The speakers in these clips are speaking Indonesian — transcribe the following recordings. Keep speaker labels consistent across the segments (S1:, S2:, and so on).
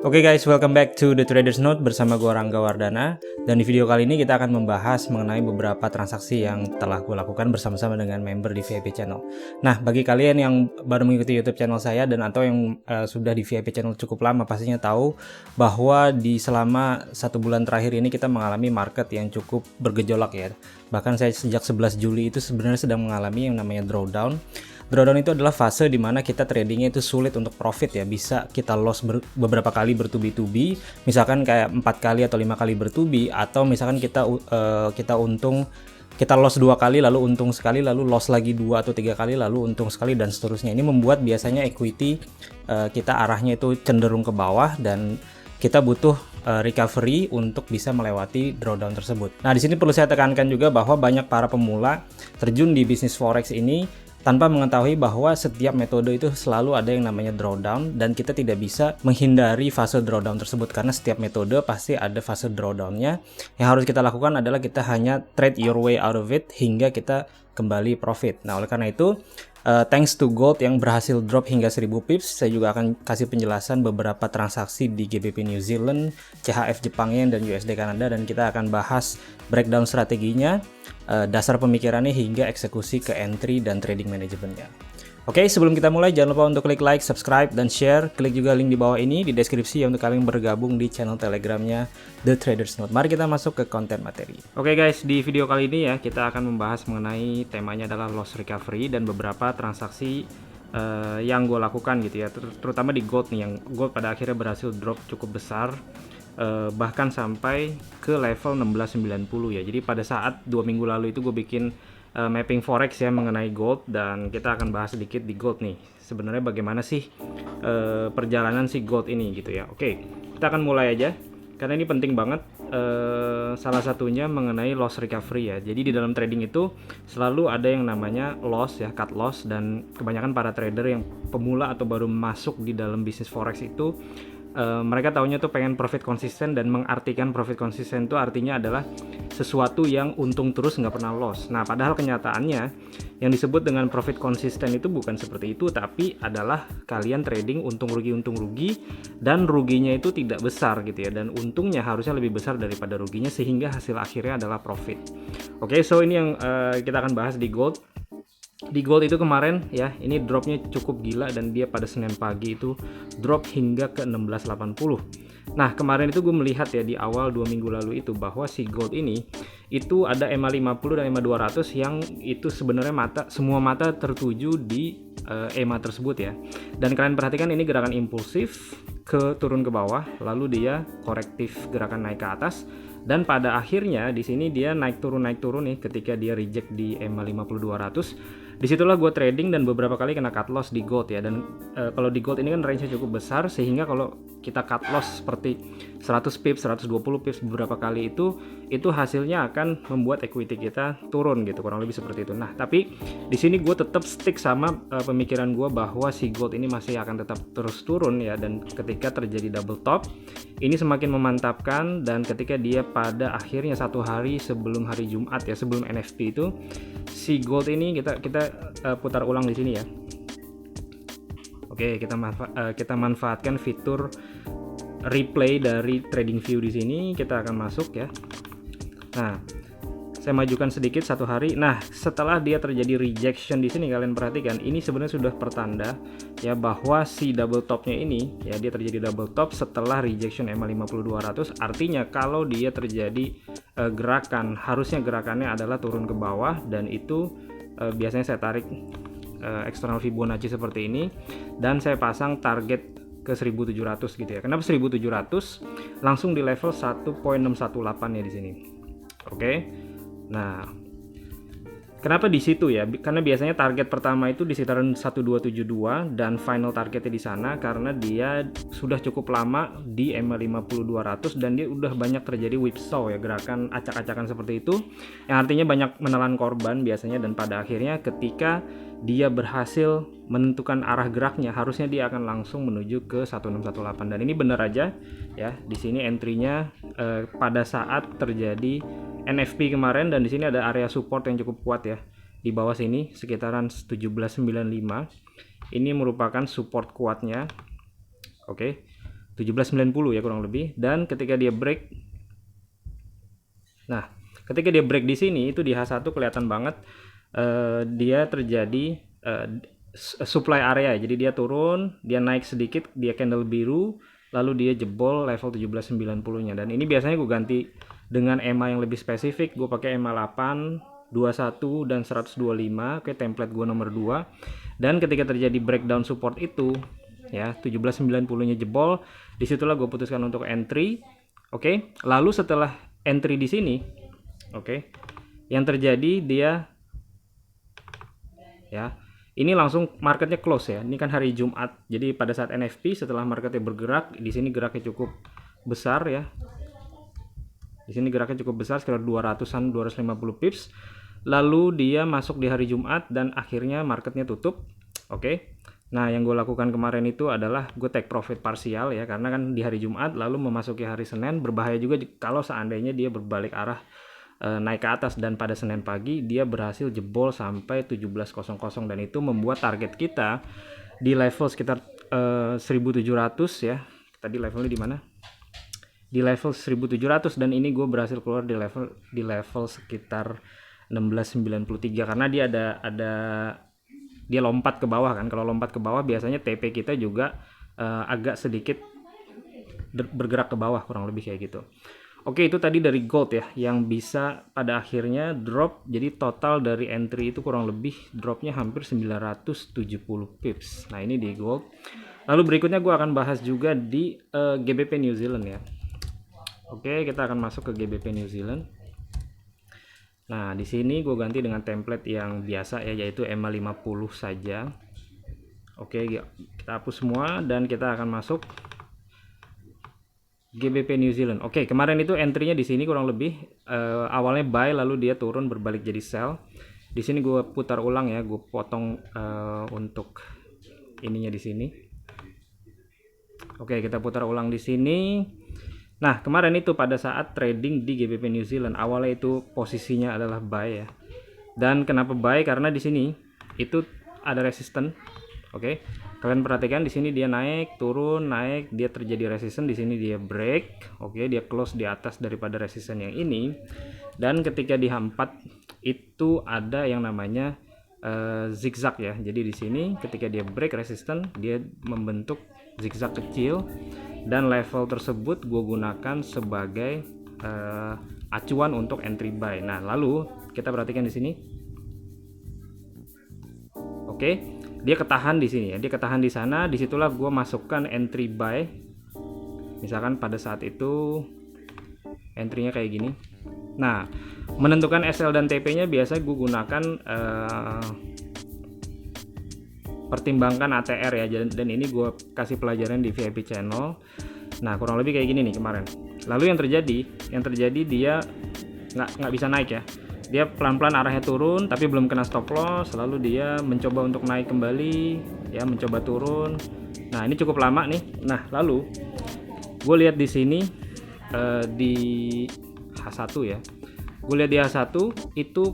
S1: Oke guys, welcome back to The Traders Note bersama gua Rangga Wardana. Dan di video kali ini kita akan membahas mengenai beberapa transaksi yang telah gue lakukan bersama-sama dengan member di VIP channel. Nah, bagi kalian yang baru mengikuti YouTube channel saya dan atau yang sudah di VIP channel cukup lama, pastinya tahu bahwa di selama 1 bulan terakhir ini kita mengalami market yang cukup bergejolak ya. Bahkan saya sejak 11 Juli itu sebenarnya sedang mengalami yang namanya drawdown. Drawdown itu adalah fase dimana kita tradingnya itu sulit untuk profit ya, bisa kita loss beberapa kali bertubi-tubi, misalkan kayak 4 kali atau 5 kali bertubi, atau misalkan kita untung, kita loss 2 kali lalu untung sekali, lalu loss lagi 2 atau 3 kali lalu untung sekali, dan seterusnya. Ini membuat biasanya equity kita arahnya itu cenderung ke bawah dan kita butuh recovery untuk bisa melewati drawdown tersebut. Nah, di sini perlu saya tekankan juga bahwa banyak para pemula terjun di bisnis forex ini tanpa mengetahui bahwa setiap metode itu selalu ada yang namanya drawdown, dan kita tidak bisa menghindari fase drawdown tersebut karena setiap metode pasti ada fase drawdownnya. Yang harus kita lakukan adalah kita hanya trade your way out of it hingga kita kembali profit. Nah, oleh karena itu thanks to gold yang berhasil drop hingga 1000 pips, saya juga akan kasih penjelasan beberapa transaksi di GBP New Zealand, CHF Jepang Yen, dan USD Kanada, dan kita akan bahas breakdown strateginya, dasar pemikirannya hingga eksekusi ke entry dan trading manajemennya. Oke, sebelum kita mulai jangan lupa untuk klik like, subscribe, dan share. Klik juga link di bawah ini di deskripsi untuk kalian bergabung di channel telegramnya The Traders Note. Mari kita masuk ke konten materi. Oke guys, di video kali ini ya kita akan membahas mengenai temanya adalah loss recovery dan beberapa transaksi yang gue lakukan gitu ya, terutama di gold nih, yang gold pada akhirnya berhasil drop cukup besar, bahkan sampai ke level 1690 ya. Jadi pada saat 2 minggu lalu itu gue bikin mapping forex ya mengenai gold, dan kita akan bahas sedikit di gold nih sebenarnya bagaimana sih perjalanan si gold ini gitu ya. Oke, kita akan mulai aja karena ini penting banget, salah satunya mengenai loss recovery ya. Jadi di dalam trading itu selalu ada yang namanya loss ya, cut loss, dan kebanyakan para trader yang pemula atau baru masuk di dalam bisnis forex itu mereka taunya tuh pengen profit konsisten, dan mengartikan profit konsisten itu artinya adalah sesuatu yang untung terus nggak pernah loss. Nah, padahal kenyataannya yang disebut dengan profit konsisten itu bukan seperti itu, tapi adalah kalian trading untung rugi, dan ruginya itu tidak besar gitu ya, dan untungnya harusnya lebih besar daripada ruginya sehingga hasil akhirnya adalah profit. Oke, so ini yang kita akan bahas di gold. Di gold itu kemarin ya, ini dropnya cukup gila, dan dia pada Senin pagi itu drop hingga ke 1680. Nah, kemarin itu gue melihat ya di awal 2 minggu lalu itu bahwa si gold ini itu ada EMA 50 dan EMA 200 yang itu sebenarnya semua mata tertuju di EMA tersebut ya. Dan kalian perhatikan ini gerakan impulsif turun ke bawah, lalu dia korektif gerakan naik ke atas, dan pada akhirnya di sini dia naik turun nih ketika dia reject di EMA 50 200. Disitulah gue trading dan beberapa kali kena cut loss di gold ya. Dan kalau di gold ini kan range-nya cukup besar, sehingga kalau kita cut loss seperti 100 pips, 120 pips beberapa kali itu hasilnya akan membuat equity kita turun gitu, kurang lebih seperti itu. Nah, tapi di sini gue tetap stick sama pemikiran gue bahwa si gold ini masih akan tetap terus turun ya, dan ketika terjadi double top ini semakin memantapkan, dan ketika dia pada akhirnya 1 hari sebelum hari Jumat ya, sebelum NFP itu, si gold ini kita putar ulang di sini ya. Oke, kita manfaatkan fitur replay dari TradingView di sini. Kita akan masuk ya. Nah, saya majukan sedikit 1 hari. Nah, setelah dia terjadi rejection di sini, kalian perhatikan ini sebenarnya sudah pertanda ya bahwa si double topnya ini ya, dia terjadi double top setelah rejection EMA 50 200. Artinya kalau dia terjadi gerakan, harusnya gerakannya adalah turun ke bawah, dan itu biasanya saya tarik eksternal Fibonacci seperti ini, dan saya pasang target ke 1700 gitu ya. Kenapa 1700? Langsung di level 1.618 ya di sini. Oke. Nah, kenapa di situ ya? Karena biasanya target pertama itu di sekitaran 1272 dan final targetnya di sana, karena dia sudah cukup lama di EMA 50 200 dan dia udah banyak terjadi whipsaw ya, gerakan acak-acakan seperti itu yang artinya banyak menelan korban biasanya, dan pada akhirnya ketika dia berhasil menentukan arah geraknya, harusnya dia akan langsung menuju ke 1618, dan ini benar aja ya. Di sini entry-nya pada saat terjadi NFP kemarin, dan di sini ada area support yang cukup kuat ya. Di bawah sini sekitaran 1795. Ini merupakan support kuatnya. Oke. 1790 ya kurang lebih. Dan ketika dia break, nah ketika dia break di sini itu di H1 kelihatan banget dia terjadi supply area. Jadi dia turun, dia naik sedikit, dia candle biru, lalu dia jebol level 1790-nya. Dan ini biasanya gue ganti dengan EMA yang lebih spesifik. Gue pakai EMA 8, 21 dan 125. Oke, template gue nomor 2. Dan ketika terjadi breakdown support itu ya 1790-nya jebol, disitulah gue putuskan untuk entry. Oke, lalu setelah entry di sini, oke, yang terjadi dia ya ini langsung marketnya close ya. Ini kan hari Jumat, jadi pada saat NFP setelah marketnya bergerak, di sini geraknya cukup besar ya. Di sini geraknya cukup besar, sekitar 200-an, 250 pips. Lalu dia masuk di hari Jumat dan akhirnya marketnya tutup. Oke. Nah, yang gue lakukan kemarin itu adalah gue take profit parsial ya, karena kan di hari Jumat lalu memasuki hari Senin. Berbahaya juga kalau seandainya dia berbalik arah naik ke atas, dan pada Senin pagi dia berhasil jebol sampai 17.00 dan itu membuat target kita di level sekitar 1700 ya. Tadi levelnya di mana? Di level 1700, dan ini gue berhasil keluar di level sekitar 1693 karena dia ada dia lompat ke bawah kan. Kalau lompat ke bawah biasanya TP kita juga agak sedikit bergerak ke bawah, kurang lebih kayak gitu. Oke, itu tadi dari gold ya, yang bisa pada akhirnya drop. Jadi total dari entry itu kurang lebih dropnya hampir 970 pips. Nah, ini di gold. Lalu berikutnya gue akan bahas juga di GBP New Zealand ya. Oke, kita akan masuk ke GBP New Zealand. Nah, di sini gue ganti dengan template yang biasa ya, yaitu EMA 50 saja. Oke, kita hapus semua dan kita akan masuk GBP New Zealand. Oke, kemarin itu entry-nya di sini kurang lebih awalnya buy lalu dia turun berbalik jadi sell. Di sini gue putar ulang ya, gue potong untuk ininya di sini. Oke, kita putar ulang di sini. Nah, kemarin itu pada saat trading di GBP New Zealand, awalnya itu posisinya adalah buy ya. Dan kenapa buy? Karena di sini itu ada resisten. Oke. Kalian perhatikan di sini dia naik, turun, naik, dia terjadi resisten, di sini dia break. Oke, dia close di atas daripada resisten yang ini. Dan ketika di H4 itu ada yang namanya zigzag ya. Jadi di sini ketika dia break resisten, dia membentuk zigzag kecil. Dan level tersebut gue gunakan sebagai acuan untuk entry buy. Nah, lalu kita perhatikan di sini. Oke, dia ketahan di sini ya. Dia ketahan di sana. Disitulah gue masukkan entry buy. Misalkan pada saat itu entry-nya kayak gini. Nah, menentukan SL dan TP-nya biasa gue gunakan pertimbangkan ATR ya, dan ini gue kasih pelajaran di VIP channel. Nah, kurang lebih kayak gini nih kemarin. Lalu yang terjadi dia nggak bisa naik ya. Dia pelan-pelan arahnya turun tapi belum kena stop loss, lalu dia mencoba untuk naik kembali ya, mencoba turun. Nah, ini cukup lama nih. Nah, lalu gue lihat di sini di H1 ya. Gue lihat di H1 itu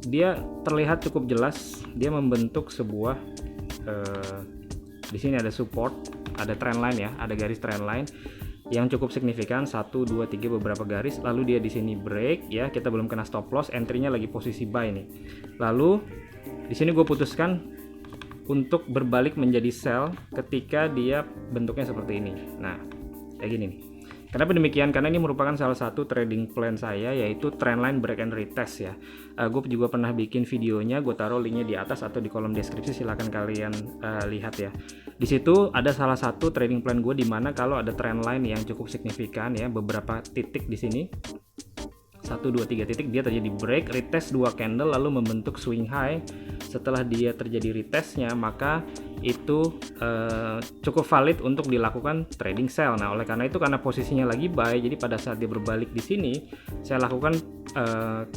S1: dia terlihat cukup jelas, dia membentuk sebuah di sini ada support, ada trend line ya, ada garis trend line yang cukup signifikan 1, 2, 3 beberapa garis. Lalu dia di sini break ya, kita belum kena stop loss, entry-nya lagi posisi buy nih. Lalu di sini gue putuskan untuk berbalik menjadi sell ketika dia bentuknya seperti ini. Nah, kayak gini nih. Kenapa demikian? Karena ini merupakan salah satu trading plan saya, yaitu trendline break and retest ya. Gue juga pernah bikin videonya, gue taruh linknya di atas atau di kolom deskripsi, silahkan kalian lihat ya. Di situ ada salah satu trading plan gue di mana kalau ada trendline yang cukup signifikan ya, beberapa titik di sini. 1, 2, 3 titik dia terjadi break, retest 2 candle lalu membentuk swing high. Setelah dia terjadi retestnya, maka itu cukup valid untuk dilakukan trading sell. Nah, oleh karena itu, karena posisinya lagi buy, jadi pada saat dia berbalik di sini saya lakukan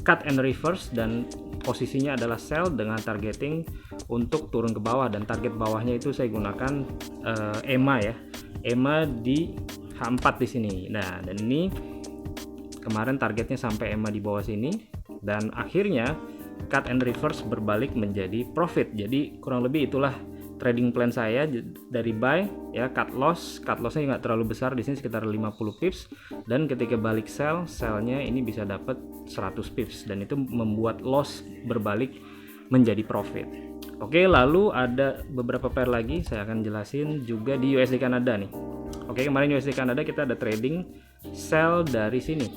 S1: cut and reverse dan posisinya adalah sell dengan targeting untuk turun ke bawah, dan target bawahnya itu saya gunakan EMA ya, EMA di H4 di sini. Nah, dan ini kemarin targetnya sampai EMA di bawah sini, dan akhirnya cut and reverse berbalik menjadi profit. Jadi kurang lebih itulah trading plan saya dari buy ya, cut lossnya nggak terlalu besar di sini sekitar 50 pips, dan ketika balik sellnya ini bisa dapat 100 pips, dan itu membuat loss berbalik menjadi profit. Oke, lalu ada beberapa pair lagi saya akan jelasin juga di USD Kanada nih. Oke, kemarin USD Kanada kita ada trading sell dari sini.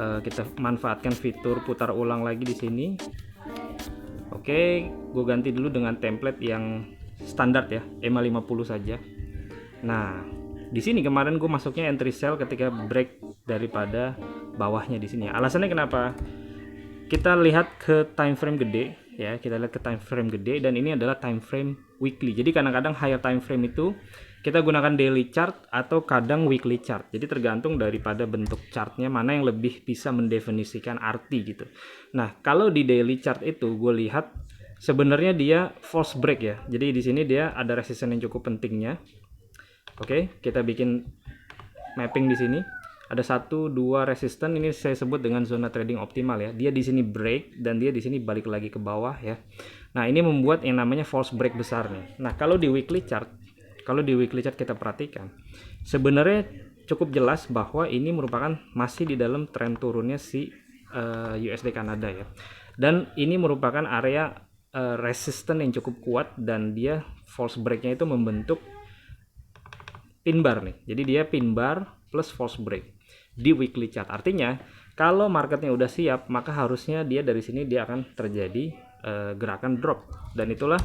S1: Kita manfaatkan fitur putar ulang lagi di sini. Oke, gue ganti dulu dengan template yang standar ya, EMA 50 saja. Nah, di sini kemarin gue masuknya entry sell ketika break daripada bawahnya di sini. Alasannya kenapa? Kita lihat ke time frame gede ya, dan ini adalah time frame weekly. Jadi kadang-kadang higher time frame itu kita gunakan daily chart atau kadang weekly chart. Jadi tergantung daripada bentuk chartnya mana yang lebih bisa mendefinisikan arti gitu. Nah, kalau di daily chart itu gue lihat sebenarnya dia false break ya. Jadi di sini dia ada resistance yang cukup pentingnya. Oke, kita bikin mapping di sini. Ada 1, 2 resistance, ini saya sebut dengan zona trading optimal ya. Dia di sini break dan dia di sini balik lagi ke bawah ya. Nah, ini membuat yang namanya false break besar nih. Nah, kalau di weekly chart kita perhatikan, sebenarnya cukup jelas bahwa ini merupakan masih di dalam tren turunnya si USD Kanada ya. Dan ini merupakan area resistance yang cukup kuat, dan dia false breaknya itu membentuk pin bar nih. Jadi dia pin bar plus false break di weekly chart. Artinya kalau marketnya udah siap, maka harusnya dia dari sini dia akan terjadi gerakan drop, dan itulah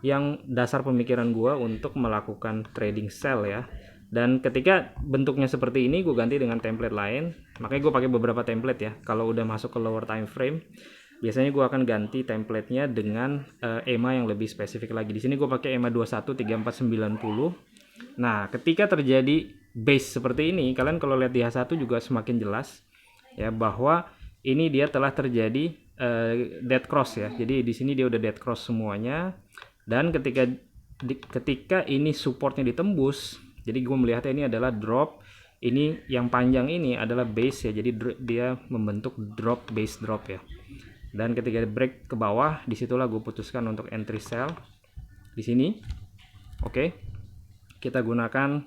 S1: yang dasar pemikiran gua untuk melakukan trading sell ya. Dan ketika bentuknya seperti ini, gue ganti dengan template lain. Makanya gue pakai beberapa template ya. Kalau udah masuk ke lower time frame, biasanya gue akan ganti templatenya dengan EMA yang lebih spesifik lagi. Di sini gue pakai EMA 21 3490. Nah, ketika terjadi base seperti ini, kalian kalau lihat di H1 juga semakin jelas ya bahwa ini dia telah terjadi dead cross ya. Jadi di sini dia udah dead cross semuanya, dan ketika ini supportnya ditembus, jadi gue melihatnya ini adalah drop. Ini yang panjang ini adalah base ya. Jadi dia membentuk base drop ya. Dan ketika break ke bawah, disitulah gue putuskan untuk entry sell di sini. Oke, kita gunakan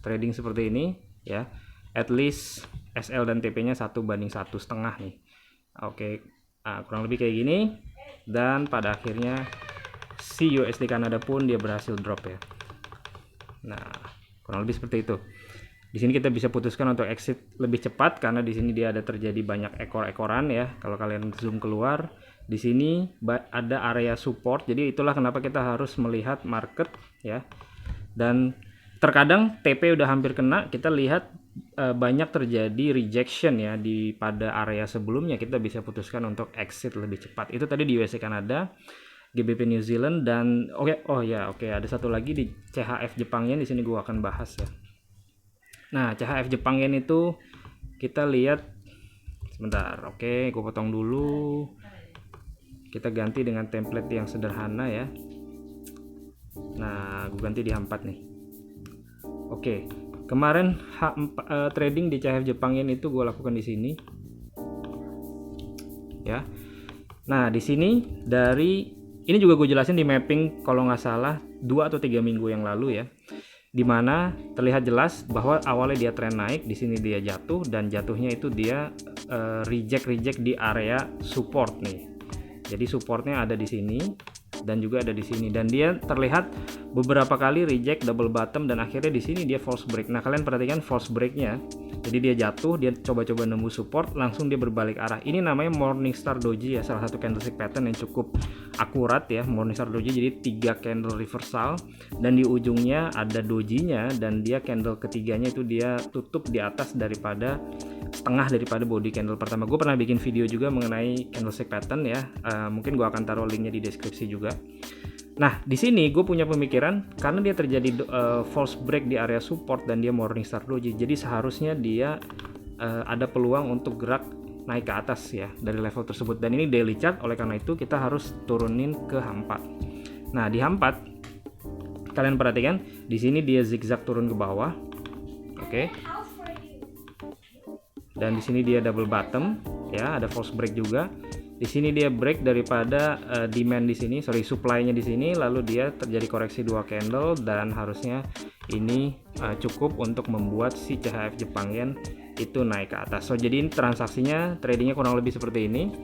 S1: trading seperti ini ya. At least SL dan TP-nya 1:1,5 nih. Oke, kurang lebih kayak gini. Dan pada akhirnya si USD Kanada pun dia berhasil drop ya. Nah, kurang lebih seperti itu. Di sini kita bisa putuskan untuk exit lebih cepat karena di sini dia ada terjadi banyak ekor-ekoran ya. Kalau kalian zoom keluar, di sini ada area support. Jadi itulah kenapa kita harus melihat market ya. Dan terkadang TP udah hampir kena, kita lihat banyak terjadi rejection ya pada area sebelumnya, kita bisa putuskan untuk exit lebih cepat. Itu tadi di USD Kanada, GBP New Zealand, dan oke, ada satu lagi di CHF Jepang Yen. Di sini gua akan bahas ya. Nah, CHF Jepang Yen itu kita lihat sebentar. Oke, gue potong dulu. Kita ganti dengan template yang sederhana ya. Nah, gue ganti di H4 nih. Oke, kemarin trading di CHF Jepang Yen itu gue lakukan di sini. Ya. Nah, di sini ini juga gue jelasin di mapping kalau nggak salah 2 atau 3 minggu yang lalu ya. Dimana terlihat jelas bahwa awalnya dia tren naik, di sini dia jatuh, dan jatuhnya itu dia reject di area support nih. Jadi supportnya ada di sini dan juga ada di sini, dan dia terlihat beberapa kali reject double bottom, dan akhirnya di sini dia false break. Nah, kalian perhatikan false breaknya. Jadi dia jatuh, dia coba-coba nembus support, langsung dia berbalik arah. Ini namanya Morningstar Doji ya, salah satu candlestick pattern yang cukup akurat ya. Morningstar Doji, jadi 3 candle reversal dan di ujungnya ada dojinya, dan dia candle ketiganya itu dia tutup di atas daripada setengah daripada body candle pertama. Gue pernah bikin video juga mengenai candlestick pattern ya. Mungkin gue akan taruh linknya di deskripsi juga. Nah, di sini gue punya pemikiran karena dia terjadi false break di area support dan dia Morningstar Doji. Jadi seharusnya dia ada peluang untuk gerak naik ke atas ya dari level tersebut. Dan ini daily chart, oleh karena itu kita harus turunin ke H4. Nah, di H4 kalian perhatikan di sini dia zigzag turun ke bawah. Oke. Dan di sini dia double bottom ya, ada false break juga. Di sini dia break daripada demand di sini, supply-nya di sini, lalu dia terjadi koreksi 2 candle dan harusnya ini cukup untuk membuat si CHF Jepang Yen itu naik ke atas. So jadi transaksinya, tradingnya kurang lebih seperti ini.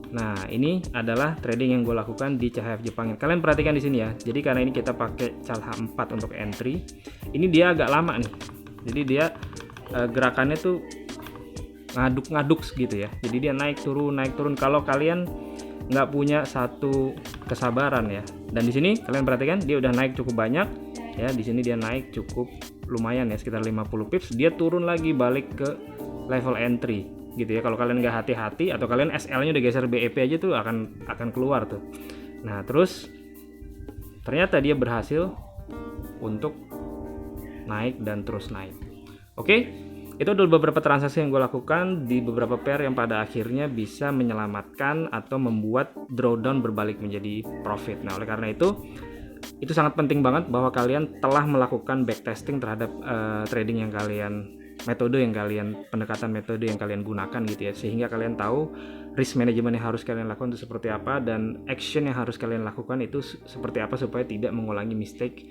S1: Nah, ini adalah trading yang gue lakukan di CHF Jepang Yen. Kalian perhatikan di sini ya. Jadi karena ini kita pakai cal H4 untuk entry, ini dia agak lama nih. Jadi dia gerakannya tuh ngaduk-ngaduk gitu ya. Jadi dia naik turun. Kalau kalian nggak punya satu kesabaran ya. Dan di sini kalian perhatikan dia udah naik cukup banyak ya. Di sini dia naik cukup lumayan ya, sekitar 50 pips. Dia turun lagi balik ke level entry gitu ya. Kalau kalian nggak hati-hati atau kalian SL-nya udah geser BEP aja tuh akan keluar tuh. Nah, terus ternyata dia berhasil untuk naik dan terus naik. Oke, itu adalah beberapa transaksi yang gue lakukan di beberapa pair yang pada akhirnya bisa menyelamatkan atau membuat drawdown berbalik menjadi profit. Nah, oleh karena itu sangat penting banget bahwa kalian telah melakukan backtesting terhadap trading yang kalian, pendekatan metode yang kalian gunakan gitu ya, sehingga kalian tahu risk management yang harus kalian lakukan itu seperti apa dan action yang harus kalian lakukan itu seperti apa supaya tidak mengulangi mistake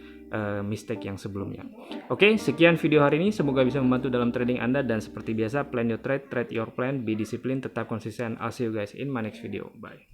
S1: yang sebelumnya. Oke, sekian video hari ini, semoga bisa membantu dalam trading Anda dan seperti biasa, plan your trade your plan, be disciplined, tetap konsisten. I'll see you guys in my next video. Bye.